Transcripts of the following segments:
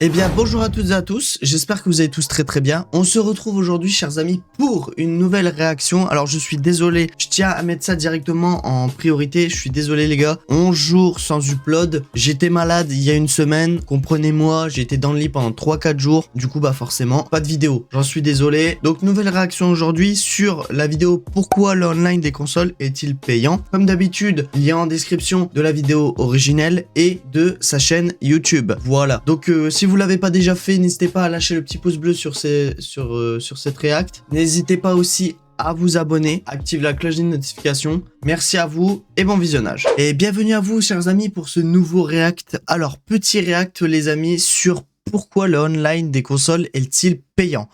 Eh bien bonjour à toutes et à tous, j'espère que vous allez tous très bien. On se retrouve aujourd'hui chers amis pour une nouvelle réaction. Alors je suis désolé, je tiens à mettre ça directement en priorité, je suis désolé les gars. 11 jours sans upload, j'étais malade il y a une semaine, comprenez-moi, j'ai été dans le lit pendant 3-4 jours. Du coup bah forcément, pas de vidéo, j'en suis désolé. Donc nouvelle réaction aujourd'hui sur la vidéo pourquoi le online des consoles est-il payant. Comme d'habitude, lien en description de la vidéo originelle et de sa chaîne YouTube. Voilà, donc si vous l'avez pas déjà fait, n'hésitez pas à lâcher le petit pouce bleu sur cette react. N'hésitez pas aussi à vous abonner, active la cloche de notification. Merci à vous et bon visionnage. Et bienvenue à vous chers amis pour ce nouveau react. Alors petit react les amis sur pourquoi le online des consoles est-il payant.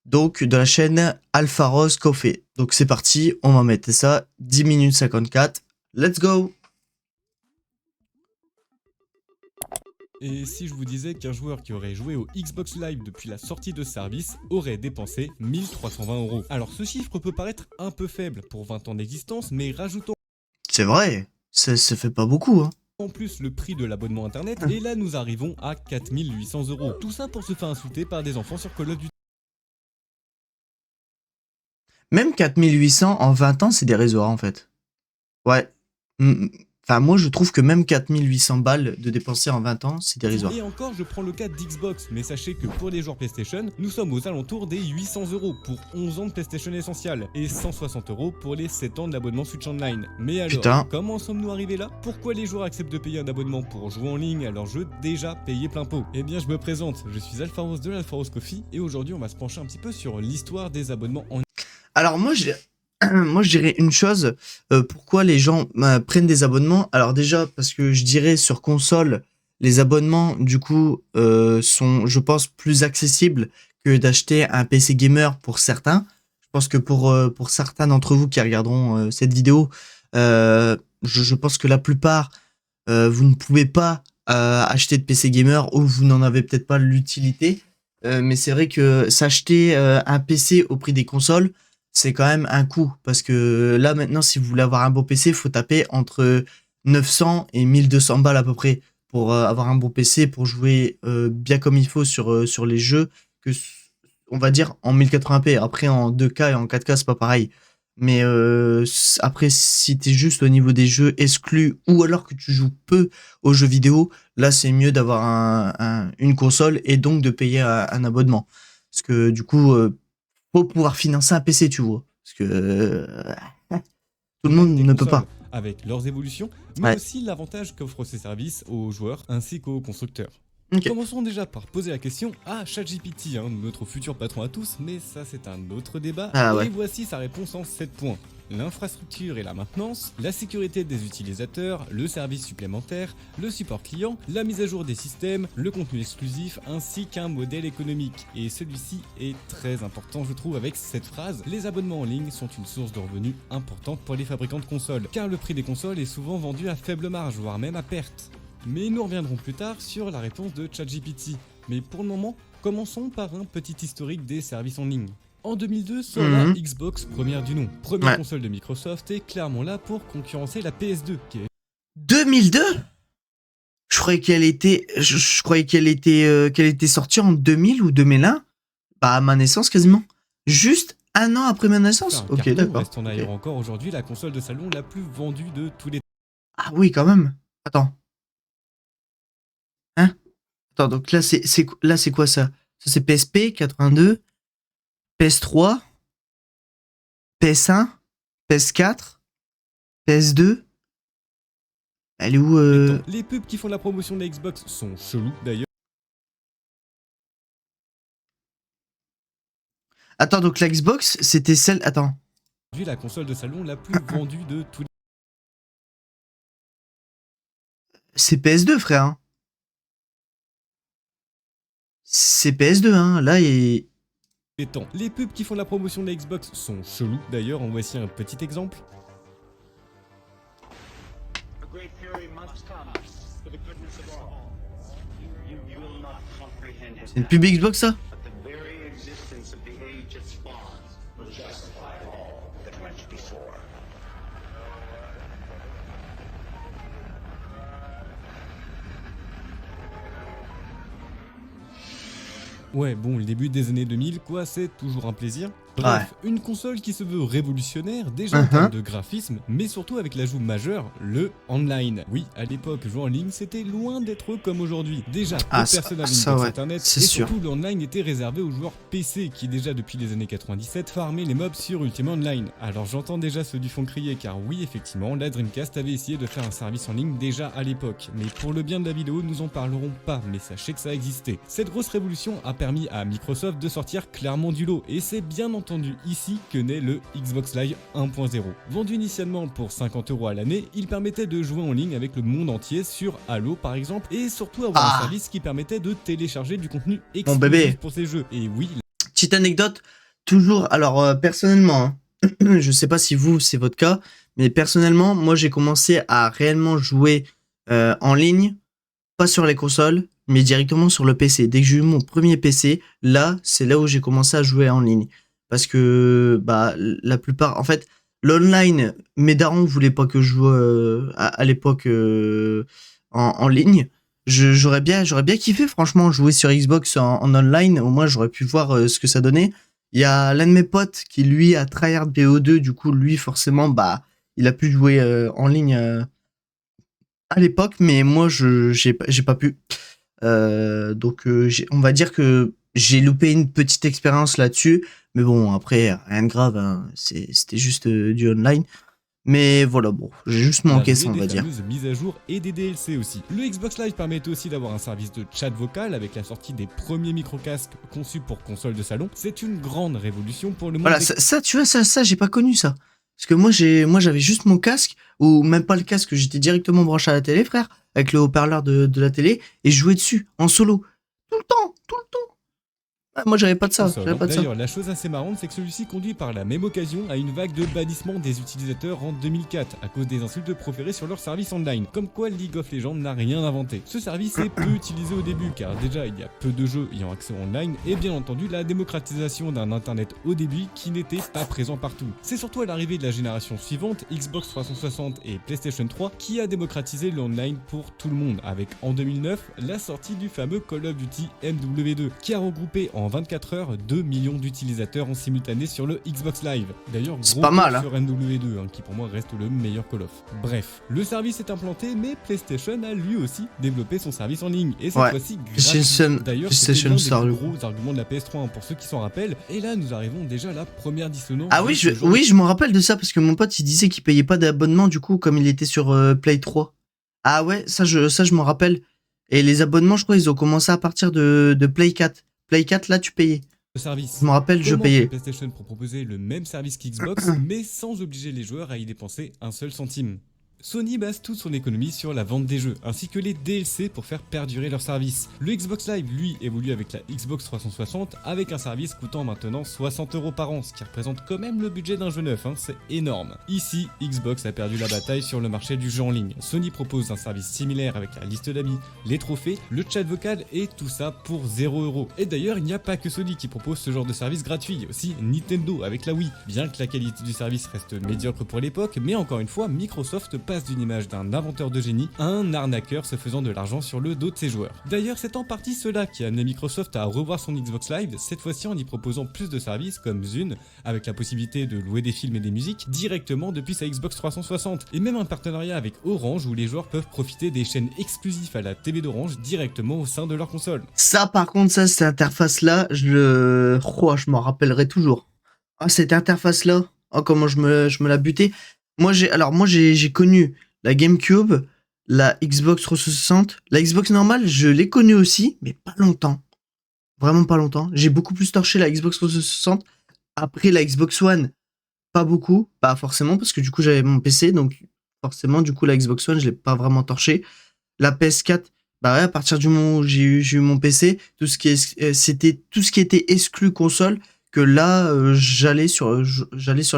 Donc de la chaîne Alpha Rose Coffee. Donc c'est parti, on va mettre ça 10 minutes 54. Let's go. Et si je vous disais qu'un joueur qui aurait joué au Xbox Live depuis la sortie de service aurait dépensé 1320 €. Alors ce chiffre peut paraître un peu faible pour 20 ans d'existence, mais rajoutons C'est vrai, ça fait pas beaucoup hein. en plus le prix de l'abonnement internet, et là nous arrivons à 4800 €. Tout ça pour se faire insulter par des enfants sur Call of Duty. Même 4800 en 20 ans, c'est dérisoire en fait. Ouais. Enfin, moi je trouve que même 4800 balles de dépenser en 20 ans, c'est dérisoire. Et encore, je prends le cas d'Xbox, mais sachez que pour les joueurs PlayStation, nous sommes aux alentours des 800 € pour 11 ans de PlayStation Essential et 160 € pour les 7 ans de l'abonnement Switch Online. Mais alors, Putain. comment sommes-nous arrivés là? Pourquoi les joueurs acceptent de payer un abonnement pour jouer en ligne à leur jeu déjà payé plein pot? Eh bien, je me présente, je suis Alpha Rose de l'Alpha Rose Coffee et aujourd'hui on va se pencher un petit peu sur l'histoire des abonnements en ligne. Alors moi je dirais une chose, pourquoi les gens prennent des abonnements. Alors déjà parce que je dirais sur console, les abonnements du coup sont je pense plus accessibles que d'acheter un PC gamer pour certains. Je pense que pour certains d'entre vous qui regarderont cette vidéo, je pense que la plupart vous ne pouvez pas acheter de PC gamer ou vous n'en avez peut-être pas l'utilité. Mais c'est vrai que s'acheter un PC au prix des consoles, c'est quand même un coût. Parce que là, maintenant, si vous voulez avoir un beau PC, il faut taper entre 900 et 1200 balles à peu près pour avoir un beau PC, pour jouer bien comme il faut sur les jeux, que, on va dire en 1080p. Après, en 2K et en 4K, c'est pas pareil. Mais après, si t'es juste au niveau des jeux exclus ou alors que tu joues peu aux jeux vidéo, là, c'est mieux d'avoir une console et donc de payer un abonnement. Parce que du coup, faut pouvoir financer un PC, tu vois. Parce que tout le monde ne peut pas. Avec leurs évolutions, mais Ouais. aussi l'avantage qu'offrent ces services aux joueurs ainsi qu'aux constructeurs. Ok. Commençons déjà par poser la question à ChatGPT, notre futur patron à tous, mais ça c'est un autre débat, Ah et ouais. voici sa réponse en 7 points. L'infrastructure et la maintenance, la sécurité des utilisateurs, le service supplémentaire, le support client, la mise à jour des systèmes, le contenu exclusif, ainsi qu'un modèle économique. Et celui-ci est très important je trouve avec cette phrase: les abonnements en ligne sont une source de revenus importante pour les fabricants de consoles, car le prix des consoles est souvent vendu à faible marge, voire même à perte. Mais nous reviendrons plus tard sur la réponse de ChatGPT. Mais pour le moment, commençons par un petit historique des services en ligne. En 2002 sort la Xbox première du nom, première console de Microsoft, et clairement là pour concurrencer la PS2 qui est... 2002 ? Je croyais qu'elle était, je croyais qu'elle était sortie en 2000 ou 2001. Bah, à ma naissance quasiment. Juste un an après ma naissance. Enfin, Ok, d'accord. Reste en ailleurs encore aujourd'hui la console de salon la plus vendue de tous les... Ah oui, quand même. Attends. Hein? Attends, donc là, c'est quoi ça? Ça, c'est PSP 82, PS3, PS1, PS4, PS2. Elle est où Les pubs qui font la promotion de la Xbox sont chelous d'ailleurs. Attends, donc la Xbox, c'était celle... Attends. Aujourd'hui la console de salon la plus vendue de tous C'est PS2, frère. Hein. C'est PS2, hein. Là, il... les temps. Les pubs qui font la promotion de la Xbox sont chelous d'ailleurs, en voici un petit exemple. C'est une pub Xbox, ça? Ouais, bon, le début des années 2000, quoi, c'est toujours un plaisir. Ouais. Bref, une console qui se veut révolutionnaire, déjà en termes Mhm. de graphisme, mais surtout avec l'ajout majeur, le online. Oui, à l'époque, jouer en ligne, c'était loin d'être comme aujourd'hui. Déjà, peu Ah, de personnes avaient une ça box ouais, internet, c'est et sûr. surtout, le online était réservé aux joueurs PC, qui déjà depuis les années 97 farmaient les mobs sur Ultima Online. Alors j'entends déjà ceux du fond crier, car oui, effectivement, la Dreamcast avait essayé de faire un service en ligne déjà à l'époque. Mais pour le bien de la vidéo, nous en parlerons pas, mais sachez que ça existait. Cette grosse révolution a permis à Microsoft de sortir clairement du lot, et c'est bien entendu ici que naît le Xbox Live 1.0. Vendu initialement pour 50 € à l'année, il permettait de jouer en ligne avec le monde entier sur Halo par exemple, et surtout avoir un Ah, service qui permettait de télécharger du contenu mon exclusif bébé. pour ces jeux. Et oui, Petite anecdote, toujours. Alors, personnellement, hein, je sais pas si vous, c'est votre cas, mais personnellement, moi, j'ai commencé à réellement jouer en ligne, pas sur les consoles, mais directement sur le PC. Dès que j'ai eu mon premier PC, là, c'est là où j'ai commencé à jouer en ligne. Parce que, bah, la plupart, en fait, l'online, mes darons voulaient pas que je joue à l'époque en ligne. J'aurais bien kiffé, franchement, jouer sur Xbox en online. Au moins, j'aurais pu voir ce que ça donnait. Il y a l'un de mes potes qui, lui, a tryhard BO2. Du coup, lui, forcément, bah, il a pu jouer en ligne à l'époque, mais moi, j'ai pas pu. Donc, on va dire que j'ai loupé une petite expérience là-dessus. Mais bon, après, rien de grave, hein. C'était juste du online. Mais voilà, bon, j'ai juste manqué l'arrivée ça, on des va dire. fameuses mises à jour et des DLC aussi. Le Xbox Live permettait aussi d'avoir un service de chat vocal avec la sortie des premiers micro-casques conçus pour consoles de salon. C'est une grande révolution pour le monde Voilà, des... ça, tu vois, ça, j'ai pas connu ça. Parce que moi, j'avais juste mon casque, ou même pas le casque, j'étais directement branché à la télé, frère, avec le haut-parleur de la télé, et je jouais dessus, en solo. Tout le temps, tout le temps. Ah, moi, console, j'avais hein. pas de ça. D'ailleurs, la chose assez marrante, c'est que celui-ci conduit par la même occasion à une vague de bannissement des utilisateurs en 2004 à cause des insultes proférées sur leur service online. Comme quoi League of Legends n'a rien inventé. Ce service est peu utilisé au début car déjà il y a peu de jeux ayant accès au online et bien entendu la démocratisation d'un internet haut débit qui n'était pas présent partout. C'est surtout à l'arrivée de la génération suivante, Xbox 360 et PlayStation 3, qui a démocratisé le online pour tout le monde avec en 2009 la sortie du fameux Call of Duty MW2 qui a regroupé en 24 heures 2 millions d'utilisateurs en simultané sur le Xbox Live. D'ailleurs, C'est gros pas mal, call hein. sur MW2, qui pour moi reste le meilleur Call of. Bref, le service est implanté, mais PlayStation a lui aussi développé son service en ligne, et cette Ouais. fois-ci gratuit. PlayStation, D'ailleurs, c'était PlayStation l'un des Store, plus du coup. gros arguments de la PS3, pour ceux qui s'en rappellent, et là nous arrivons déjà à la première dissonance Ah de oui, ce genre oui, je me rappelle de ça, parce que mon pote, il disait qu'il payait pas d'abonnement, du coup, comme il était sur Play 3. Ah ouais, ça, je m'en rappelle. Et les abonnements, je crois, ils ont commencé à partir de Play 4. Play 4, là, tu payais. de Je service. me rappelle, je Comment fait payais. PlayStation pour proposer le même service qu'Xbox, mais sans obliger les joueurs à y dépenser un seul centime? Sony base toute son économie sur la vente des jeux, ainsi que les DLC pour faire perdurer leur service. Le Xbox Live, lui, évolue avec la Xbox 360, avec un service coûtant maintenant 60 € par an, ce qui représente quand même le budget d'un jeu neuf, c'est énorme. Ici, Xbox a perdu la bataille sur le marché du jeu en ligne. Sony propose un service similaire avec la liste d'amis, les trophées, le chat vocal et tout ça pour 0 €. Et d'ailleurs, il n'y a pas que Sony qui propose ce genre de service gratuit, il y a aussi Nintendo avec la Wii. Bien que la qualité du service reste médiocre pour l'époque, mais encore une fois, Microsoft passe d'une image d'un inventeur de génie à un arnaqueur se faisant de l'argent sur le dos de ses joueurs. D'ailleurs, c'est en partie cela qui a amené Microsoft à revoir son Xbox Live, cette fois-ci en y proposant plus de services comme Zune, avec la possibilité de louer des films et des musiques directement depuis sa Xbox 360, et même un partenariat avec Orange où les joueurs peuvent profiter des chaînes exclusives à la TV d'Orange directement au sein de leur console. Ça, par contre, cette interface-là, je m'en rappellerai toujours. Ah, cette interface-là, oh, comment je me la butais. Moi, j'ai connu la GameCube, la Xbox 360, la Xbox normale, je l'ai connue aussi, mais pas longtemps. Vraiment pas longtemps. J'ai beaucoup plus torché la Xbox 360. Après, la Xbox One, pas beaucoup. Pas forcément, parce que du coup, j'avais mon PC, donc forcément, du coup, la Xbox One, je l'ai pas vraiment torché. La PS4, bah ouais, à partir du moment où j'ai eu mon PC, c'était tout ce qui était exclu console, que là, j'allais sur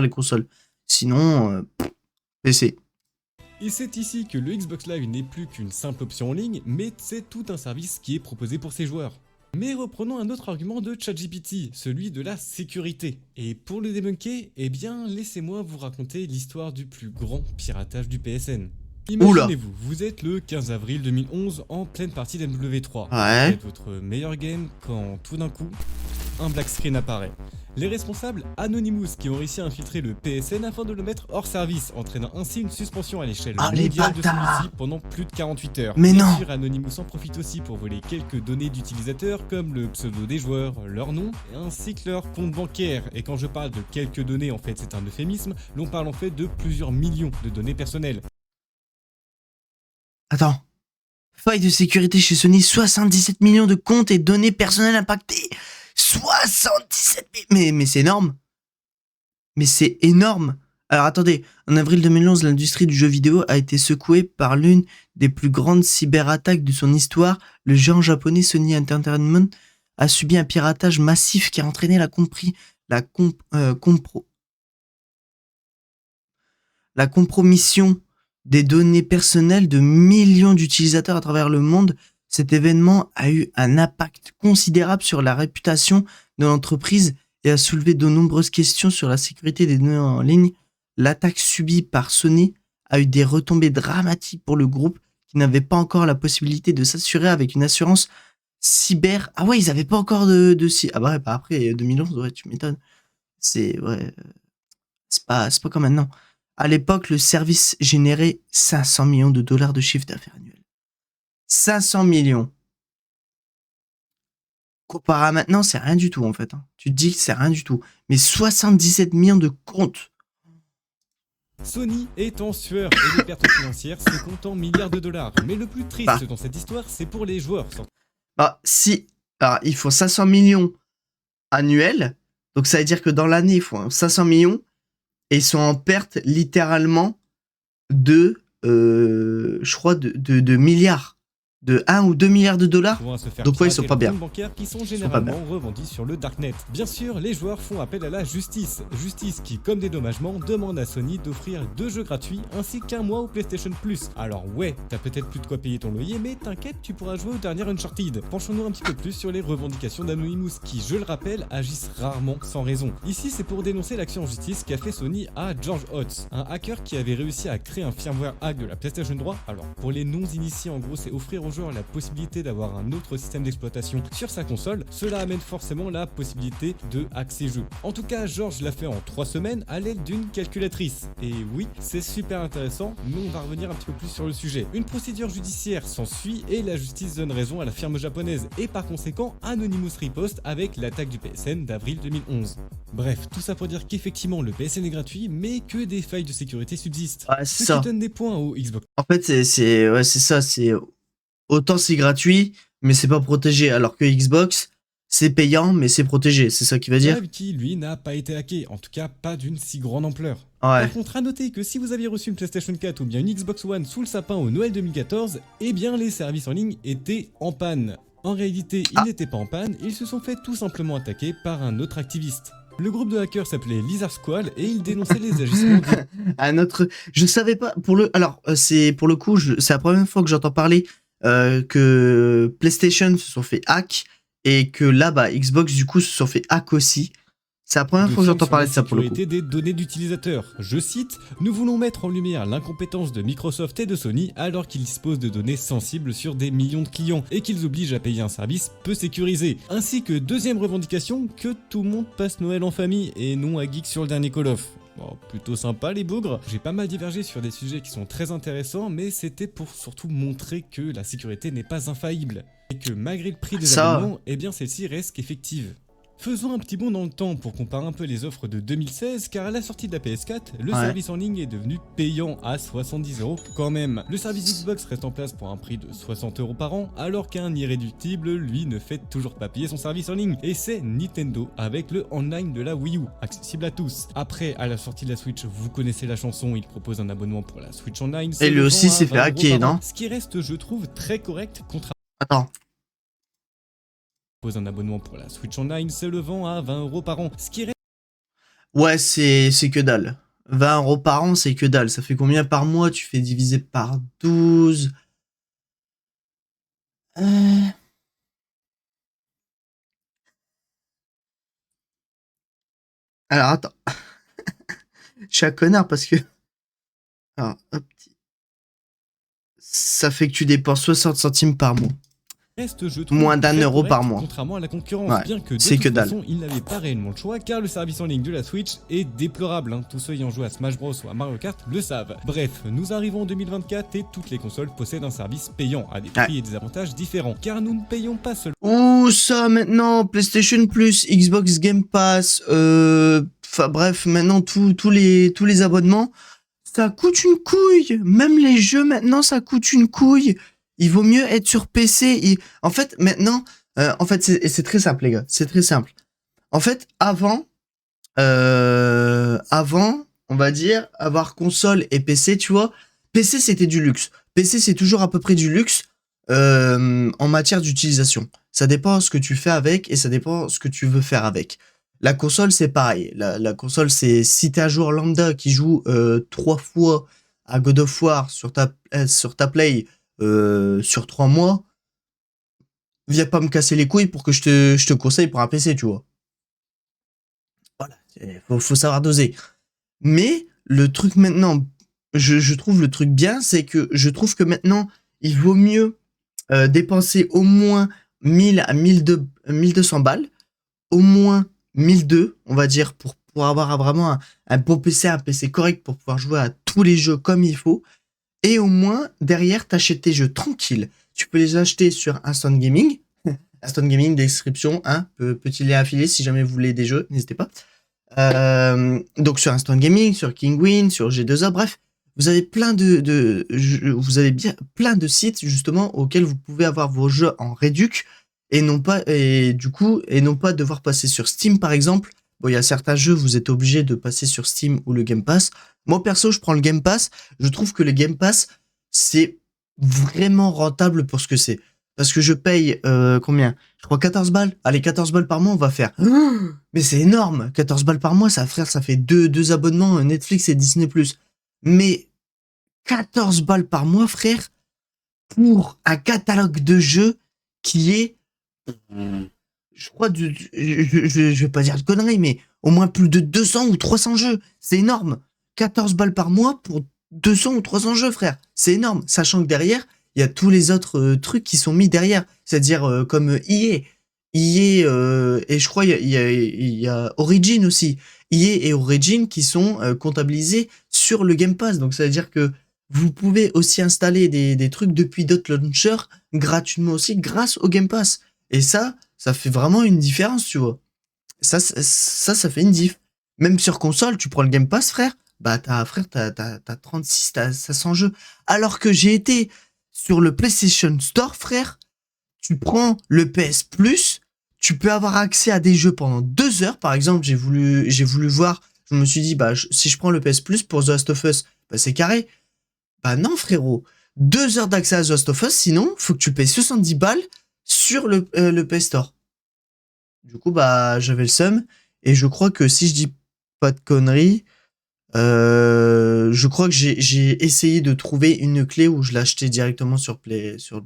les consoles. Sinon, PC. Et c'est ici que le Xbox Live n'est plus qu'une simple option en ligne, mais c'est tout un service qui est proposé pour ses joueurs. Mais reprenons un autre argument de ChatGPT, celui de la sécurité. Et pour le débunker, eh bien, laissez-moi vous raconter l'histoire du plus grand piratage du PSN. Oula. Imaginez-vous, vous êtes le 15 avril 2011 en pleine partie d'MW3. Vous Ouais. faites votre meilleur game quand tout d'un coup, un black screen apparaît. Les responsables Anonymous qui ont réussi à infiltrer le PSN afin de le mettre hors service, entraînant ainsi une suspension à l'échelle Ah, les mondiale de bâtards. celui-ci pendant plus de 48 heures. Mais Bien non. sûr, Anonymous en profite aussi pour voler quelques données d'utilisateurs comme le pseudo des joueurs, leur nom, ainsi que leur compte bancaire. Et quand je parle de quelques données, en fait c'est un euphémisme, l'on parle en fait de plusieurs millions de données personnelles. Attends. Faille de sécurité chez Sony, 77 millions de comptes et données personnelles impactées. 77 mais c'est énorme. Mais c'est énorme. Alors attendez, en avril 2011, l'industrie du jeu vidéo a été secouée par l'une des plus grandes cyberattaques de son histoire. Le géant japonais Sony Entertainment a subi un piratage massif qui a entraîné la compromission des données personnelles de millions d'utilisateurs à travers le monde. Cet événement a eu un impact considérable sur la réputation de l'entreprise et a soulevé de nombreuses questions sur la sécurité des données en ligne. L'attaque subie par Sony a eu des retombées dramatiques pour le groupe qui n'avait pas encore la possibilité de s'assurer avec une assurance cyber. Ah ouais, ils avaient pas encore Ah bah ouais, bah après 2011, ouais, tu m'étonnes. Ouais, c'est pas comme maintenant. À l'époque, le service générait 500 millions de dollars de chiffre d'affaires annuel. 500 millions. Comparé à maintenant, c'est rien du tout en fait. Tu te dis que c'est rien du tout. Mais 77 millions de comptes. Sony est en sueur et les pertes financières se comptent en milliards de dollars. Mais le plus Bah, triste dans cette histoire, c'est pour les joueurs. si. Alors, ils font 500 millions annuels. Donc ça veut dire que dans l'année, ils font 500 millions. Et ils sont en perte littéralement je crois, de milliards. De 1 ou 2 milliards de dollars. À se faire Donc ouais, ils sont pirater pas leurs bien. comptes bancaires qui sont pas bien. généralement revendus sur le darknet. Bien sûr, les joueurs font appel à la justice. Justice qui, comme dédommagement, demande à Sony d'offrir 2 jeux gratuits ainsi qu'un mois au PlayStation Plus. Alors ouais, t'as peut-être plus de quoi payer ton loyer, mais t'inquiète, tu pourras jouer au dernier Uncharted. Penchons-nous un petit peu plus sur les revendications d'Anonymous qui, je le rappelle, agissent rarement sans raison. Ici, c'est pour dénoncer l'action en justice qu'a fait Sony à George Hotz, un hacker qui avait réussi à créer un firmware hack de la PlayStation 3. Alors, pour les non-initiés, en gros, c'est offrir aux joueurs la possibilité d'avoir un autre système d'exploitation sur sa console. Cela amène forcément la possibilité de hack ses jeux. En tout cas, George l'a fait en 3 semaines à l'aide d'une calculatrice. Et oui, c'est super intéressant, mais on va revenir un petit peu plus sur le sujet. Une procédure judiciaire s'ensuit et la justice donne raison à la firme japonaise et par conséquent Anonymous riposte avec l'attaque du PSN d'avril 2011. Bref, tout ça pour dire qu'effectivement le PSN est gratuit, mais que des failles de sécurité subsistent. Ouais, c'est Ce ça. qui donne des points au Xbox. En fait, c'est ça. C'est autant c'est gratuit, mais c'est pas protégé. Alors que Xbox, c'est payant, mais c'est protégé. C'est ça qui veut dire. Live qui, lui, n'a pas été hacké, en tout cas pas d'une si grande ampleur. Ouais. Par contre, à noter que si vous aviez reçu une PlayStation 4 ou bien une Xbox One sous le sapin au Noël 2014, eh bien les services en ligne étaient en panne. En réalité, ils n'étaient pas en panne, ils se sont fait tout simplement attaquer par un autre activiste. Le groupe de hackers s'appelait Lizard Squall et il dénonçait les agissements des... Un autre. Je savais pas. Alors, c'est pour le coup, c'est la première fois que j'entends parler que PlayStation se sont fait hack et que là, bah, Xbox du coup se sont fait hack aussi. C'est la première fois que j'entends parler de ça pour le coup. sécurité des données d'utilisateurs. Je cite, nous voulons mettre en lumière l'incompétence de Microsoft et de Sony alors qu'ils disposent de données sensibles sur des millions de clients et qu'ils obligent à payer un service peu sécurisé. Ainsi que deuxième revendication, que tout le monde passe Noël en famille et non à geek sur le dernier Call of. Bon, plutôt sympa les bougres. J'ai pas mal divergé sur des sujets qui sont très intéressants, mais c'était pour surtout montrer que la sécurité n'est pas infaillible. Et que malgré le prix des abonnements, eh bien celle-ci reste qu'effective. Faisons un petit bond dans le temps pour comparer un peu les offres de 2016, car à la sortie de la PS4, le service en ligne est devenu payant à 70€ quand même. Le service Xbox reste en place pour un prix de 60€ par an, alors qu'un irréductible, lui, ne fait toujours pas payer son service en ligne. Et c'est Nintendo, avec le online de la Wii U, accessible à tous. Après, à la sortie de la Switch, vous connaissez la chanson, il propose un abonnement pour la Switch Online. Et lui aussi s'est fait hacker, non? Ce qui reste, je trouve, très correct contre... Attends. Pose un abonnement pour la Switch Online, se le vend à 20€ par an, ce qui reste... Ouais, c'est que dalle. 20€ par an, c'est que dalle. Ça fait combien par mois? Tu fais diviser par 12. Alors, attends. Je suis un connard parce que... Alors, hop. ça fait que tu dépenses 60 centimes par mois. Reste, je trouve, Moins d'1 très euro par correct, mois. contrairement à la concurrence, Ouais, bien que de c'est toute que dalle. façon, il n'avait pas réellement le choix, car le service en ligne de la Switch est déplorable, hein. Tous ceux ayant joué à Smash Bros ou à Mario Kart le savent. Bref, nous arrivons en 2024 et toutes les consoles possèdent un service payant, à des prix et des avantages différents, car nous ne payons pas seulement Ouh, ça maintenant, PlayStation Plus, Xbox Game Pass, enfin bref, maintenant tous les abonnements, ça coûte une couille. Même les jeux maintenant, ça coûte une couille. Il vaut mieux être sur PC. En fait, maintenant, en fait, c'est très simple, les gars. C'est très simple. En fait, avant, on va dire, avoir console et PC, tu vois, PC c'était du luxe. PC c'est toujours à peu près du luxe en matière d'utilisation. Ça dépend ce que tu fais avec et ça dépend ce que tu veux faire avec. La console c'est pareil. La console c'est si t'es un joueur lambda qui joue 3 fois à God of War sur ta Play sur 3 mois, viens pas me casser les couilles pour que je te conseille pour un PC, tu vois. Voilà, faut savoir doser. Mais le truc maintenant, je trouve le truc bien, c'est que je trouve que maintenant, il vaut mieux dépenser au moins 1000 à 1200 balles, au moins 1002, on va dire, pour avoir vraiment un bon PC, un PC correct pour pouvoir jouer à tous les jeux comme il faut. Et au moins, derrière, t'achètes tes jeux tranquilles. Tu peux les acheter sur Instant Gaming. Instant Gaming, description, hein, petit lien affilié si jamais vous voulez des jeux, n'hésitez pas. Donc sur Instant Gaming, sur Kinguin, sur G2A, bref, vous avez plein vous avez bien plein de sites justement auxquels vous pouvez avoir vos jeux en réduc et non pas devoir passer sur Steam par exemple. Bon, il y a certains jeux vous êtes obligé de passer sur Steam ou le Game Pass. Moi perso, je prends le Game Pass. Je trouve que le Game Pass c'est vraiment rentable pour ce que c'est. Parce que je paye combien? Je crois 14 balles. Allez, 14 balles par mois, on va faire. Mais c'est énorme. 14 balles par mois, ça, frère, ça fait deux abonnements Netflix et Disney+. Mais 14 balles par mois, frère, pour un catalogue de jeux qui est, je crois, je vais pas dire de conneries, mais au moins plus de 200 ou 300 jeux. C'est énorme. 14 balles par mois pour 200 ou 300 jeux, frère. C'est énorme. Sachant que derrière, il y a tous les autres trucs qui sont mis derrière. C'est-à-dire comme EA. EA, et je crois il y a Origin aussi. EA et Origin qui sont comptabilisés sur le Game Pass. Donc ça veut dire que vous pouvez aussi installer des trucs depuis d'autres launchers gratuitement aussi grâce au Game Pass. Et ça fait vraiment une différence, tu vois. Ça fait une diff. Même sur console, tu prends le Game Pass, frère, bah t'as 36, t'as 500 jeux. Alors que j'ai été sur le PlayStation Store, frère, tu prends le PS Plus, tu peux avoir accès à des jeux pendant 2 heures. Par exemple, j'ai voulu voir, je me suis dit, bah, si je prends le PS Plus pour The Last of Us, bah, c'est carré. Bah non, frérot. 2 heures d'accès à The Last of Us, sinon, faut que tu payes 70 balles sur le PS Store. Du coup, bah, j'avais le seum. Et je crois que si je dis pas de conneries, je crois que j'ai essayé de trouver une clé où je l'achetais directement sur le Play Store.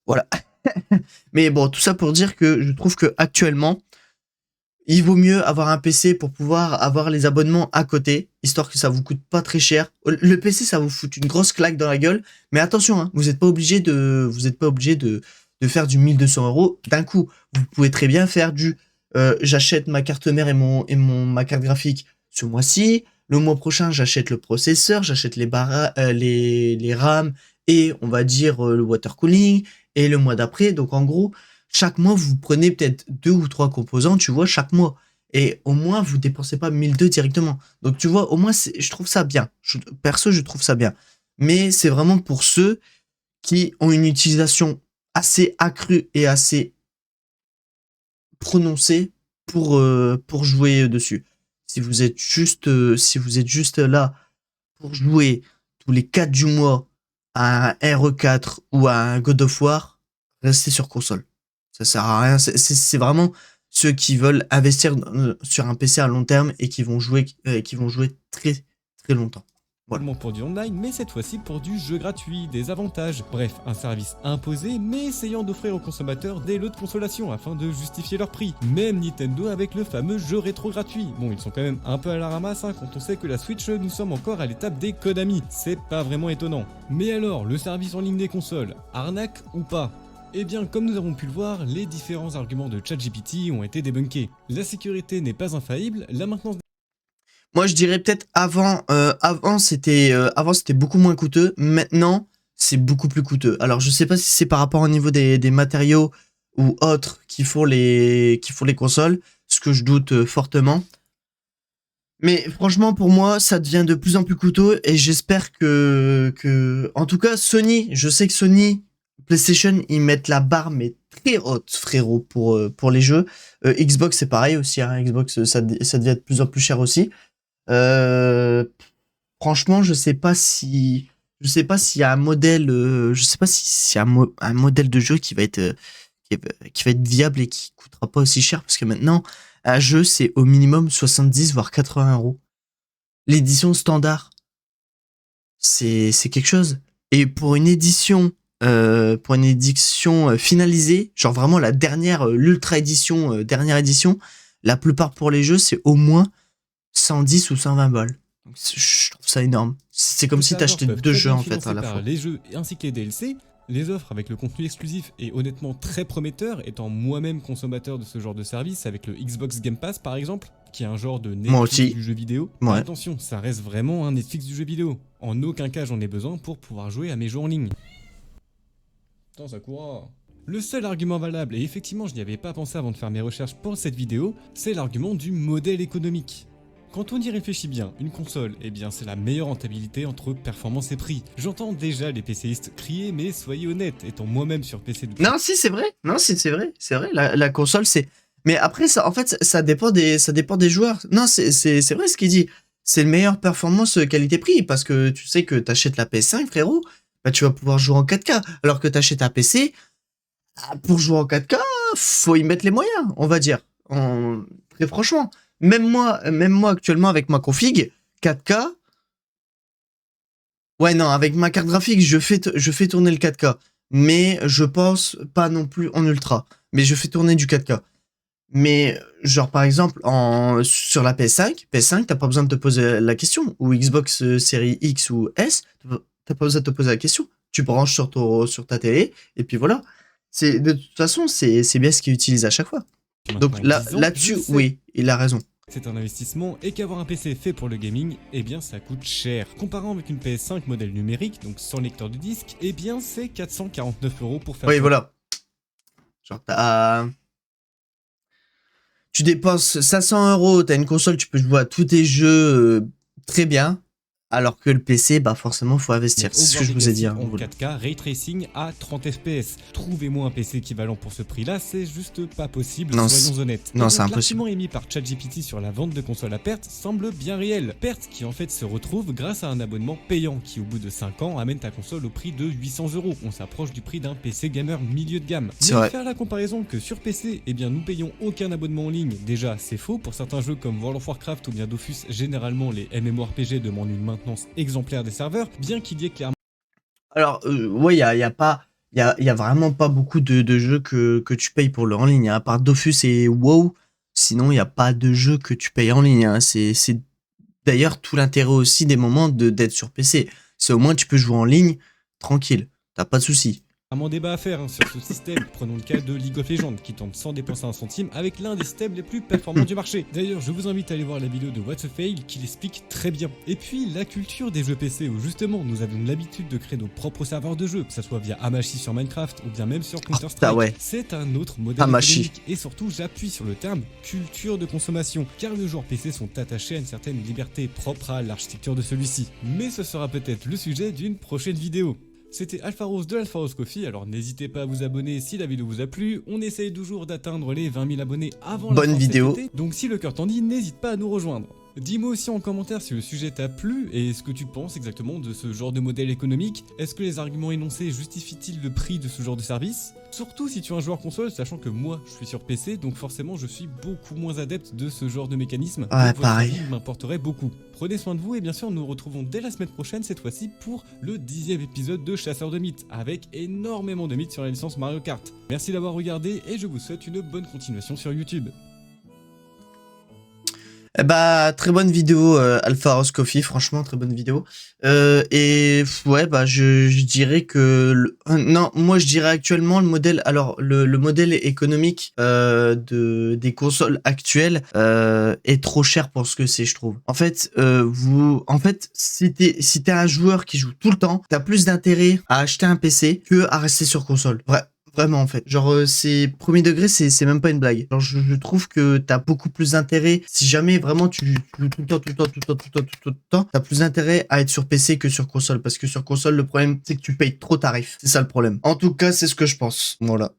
Voilà. Mais bon, tout ça pour dire que je trouve que actuellement, il vaut mieux avoir un PC pour pouvoir avoir les abonnements à côté, histoire que ça vous coûte pas très cher. Le PC, ça vous fout une grosse claque dans la gueule, mais attention, hein, vous n'êtes pas obligé de faire du 1200 € d'un coup. Vous pouvez très bien faire j'achète ma carte mère et ma carte graphique ce mois-ci. Le mois prochain, j'achète le processeur, j'achète les RAM et on va dire le water cooling. Et le mois d'après, donc en gros, chaque mois, vous prenez peut-être 2 ou 3 composants, tu vois, chaque mois. Et au moins, vous dépensez pas 1002 directement. Donc, tu vois, au moins, je trouve ça bien. Perso, je trouve ça bien. Mais c'est vraiment pour ceux qui ont une utilisation assez accrue et assez prononcée pour jouer dessus. Si vous êtes juste là pour jouer tous les 4 du mois à un RE4 ou à un God of War, restez sur console. Ça sert à rien. C'est vraiment ceux qui veulent investir sur un PC à long terme et qui vont jouer très très longtemps. Voilà. Seulement pour du online, mais cette fois-ci pour du jeu gratuit, des avantages. Bref, un service imposé, mais essayant d'offrir aux consommateurs des lots de consolation afin de justifier leur prix. Même Nintendo avec le fameux jeu rétro gratuit. Bon, ils sont quand même un peu à la ramasse hein, quand on sait que la Switch, nous sommes encore à l'étape des Konami. C'est pas vraiment étonnant. Mais alors, le service en ligne des consoles, arnaque ou pas ? Eh bien, comme nous avons pu le voir, les différents arguments de ChatGPT ont été débunkés. La sécurité n'est pas infaillible, la maintenance... Moi, je dirais peut-être avant c'était beaucoup moins coûteux. Maintenant, c'est beaucoup plus coûteux. Alors, je sais pas si c'est par rapport au niveau des matériaux ou autres qui font les consoles, ce que je doute fortement. Mais franchement, pour moi, ça devient de plus en plus coûteux et j'espère en tout cas, Sony, je sais que Sony, PlayStation, ils mettent la barre mais très haute, frérot, pour les jeux. Xbox, c'est pareil aussi. Hein, Xbox, ça devient de plus en plus cher aussi. Euh, Franchement, je sais pas s'il y a un modèle, je sais pas si y a un modèle de jeu qui va être viable et qui coûtera pas aussi cher parce que maintenant, un jeu, c'est au minimum 70 voire 80 euros. L'édition standard, c'est quelque chose. Et pour une édition finalisée, genre vraiment la dernière, l'ultra édition, dernière édition, la plupart pour les jeux, c'est au moins 110 ou 120 balles. Donc, je trouve ça énorme. C'est comme Les si serveurs t'achetais peuvent deux très jeux bien en fait à financer la par fois. les jeux ainsi que les DLC, les offres avec le contenu exclusif est honnêtement très prometteur, étant moi-même consommateur de ce genre de service avec le Xbox Game Pass par exemple, qui est un genre de Moi Netflix aussi. du jeu vidéo. Ouais. Attention, ça reste vraiment un Netflix du jeu vidéo. En aucun cas j'en ai besoin pour pouvoir jouer à mes jeux en ligne. Putain, Sakura. Le seul argument valable, et effectivement je n'y avais pas pensé avant de faire mes recherches pour cette vidéo, c'est l'argument du modèle économique. Quand on y réfléchit bien, une console, eh bien c'est la meilleure rentabilité entre performance et prix. J'entends déjà les PCistes crier, mais soyez honnêtes, étant moi-même sur PC depuis... Non, si, c'est vrai. Non, si, c'est vrai. C'est vrai. La console, c'est. Mais après, ça, en fait, ça dépend des joueurs. Non, c'est vrai ce qu'il dit. C'est le meilleur performance qualité-prix parce que tu sais que t'achètes la PS5, frérot, bah tu vas pouvoir jouer en 4K. Alors que t'achètes un PC, pour jouer en 4K, faut y mettre les moyens, on va dire. Très franchement. Même moi actuellement avec ma config 4K, ouais, non, avec ma carte graphique, je fais tourner le 4K. Mais je pense pas non plus en ultra. Mais je fais tourner du 4K. Mais, genre, par exemple, sur la PS5, t'as pas besoin de te poser la question. Ou Xbox série X ou S, t'as pas besoin de te poser la question. Tu branches sur ta télé, et puis voilà. De toute façon, c'est bien ce qu'ils utilisent à chaque fois. Donc Maintenant 10 ans, là-dessus, je sais oui, il a raison. c'est un investissement et qu'avoir un PC fait pour le gaming, eh bien ça coûte cher. Comparant avec une PS5 modèle numérique, donc sans lecteur de disque, eh bien c'est 449 € pour faire Oui, tourner. voilà. Genre, tu dépenses 500 €, t'as une console, tu peux jouer à tous tes jeux très bien. Alors que le PC, bah forcément, faut investir. C'est ce que je vous ai dit. Hein, en voilà. 4K, Ray Tracing à 30 FPS. Trouvez-moi un PC équivalent pour ce prix-là, c'est juste pas possible, Non, soyons honnêtes. non, Et c'est donc, impossible. l'argument émis par ChatGPT sur la vente de consoles à perte semble bien réel. Perte qui en fait se retrouve grâce à un abonnement payant qui au bout de 5 ans amène ta console au prix de 800 €. On s'approche du prix d'un PC gamer milieu de gamme. C'est Mais vrai. faire la comparaison que sur PC, eh bien nous payons aucun abonnement en ligne, déjà c'est faux. Pour certains jeux comme World of Warcraft ou bien Dofus, généralement les MMORPG demandent une maintenance exemplaire des serveurs, bien qu'il y ait clairement... Alors, ouais, il y a vraiment pas beaucoup de jeux que tu payes pour le en ligne. Hein. À part Dofus et WoW, sinon, il n'y a pas de jeux que tu payes en ligne. Hein. C'est d'ailleurs tout l'intérêt aussi des moments d'être sur PC. C'est au moins tu peux jouer en ligne tranquille. T'as pas de soucis. Vraiment débat à faire hein, sur ce système. Prenons le cas de League of Legends qui tente sans dépenser un centime avec l'un des systèmes les plus performants du marché. D'ailleurs, je vous invite à aller voir la vidéo de What's a Fail qui l'explique très bien. Et puis, la culture des jeux PC où justement nous avions l'habitude de créer nos propres serveurs de jeux, que ce soit via Hamachi sur Minecraft ou bien même sur Counter-Strike, ouais. c'est un autre modèle Hamachi. économique. Et surtout, j'appuie sur le terme culture de consommation, car les joueurs PC sont attachés à une certaine liberté propre à l'architecture de celui-ci. Mais ce sera peut-être le sujet d'une prochaine vidéo. C'était Alpha Rose de Alpha Rose Coffee, alors n'hésitez pas à vous abonner si la vidéo vous a plu, on essaye toujours d'atteindre les 20 000 abonnés avant la Bonne fin de cet vidéo. été, donc si le cœur t'en dit, n'hésite pas à nous rejoindre. Dis-moi aussi en commentaire si le sujet t'a plu et ce que tu penses exactement de ce genre de modèle économique. Est-ce que les arguments énoncés justifient-ils le prix de ce genre de service? Surtout si tu es un joueur console, sachant que moi je suis sur PC, donc forcément je suis beaucoup moins adepte de ce genre de mécanisme. Ouais, Donc votre pareil. avis m'importerait beaucoup. Prenez soin de vous et bien sûr nous nous retrouvons dès la semaine prochaine, cette fois-ci pour le 10e épisode de Chasseurs de mythes, avec énormément de mythes sur la licence Mario Kart. Merci d'avoir regardé et je vous souhaite une bonne continuation sur YouTube. Eh bah, très bonne vidéo, Alpha Rose Coffee, franchement, très bonne vidéo. Ouais, bah, je dirais que... non, moi, je dirais actuellement le modèle... Alors, le modèle économique des consoles actuelles est trop cher pour ce que c'est, je trouve. En fait, si t'es un joueur qui joue tout le temps, t'as plus d'intérêt à acheter un PC que à rester sur console. Vraiment en fait, genre c'est premier degré, c'est même pas une blague. Genre je trouve que t'as beaucoup plus d'intérêt si jamais vraiment tu joues tout le temps, tout le temps, tout le temps, tout le temps, tout le temps, t'as plus d'intérêt à être sur PC que sur console parce que sur console le problème c'est que tu payes trop tarif. C'est ça le problème. En tout cas, c'est ce que je pense. Voilà.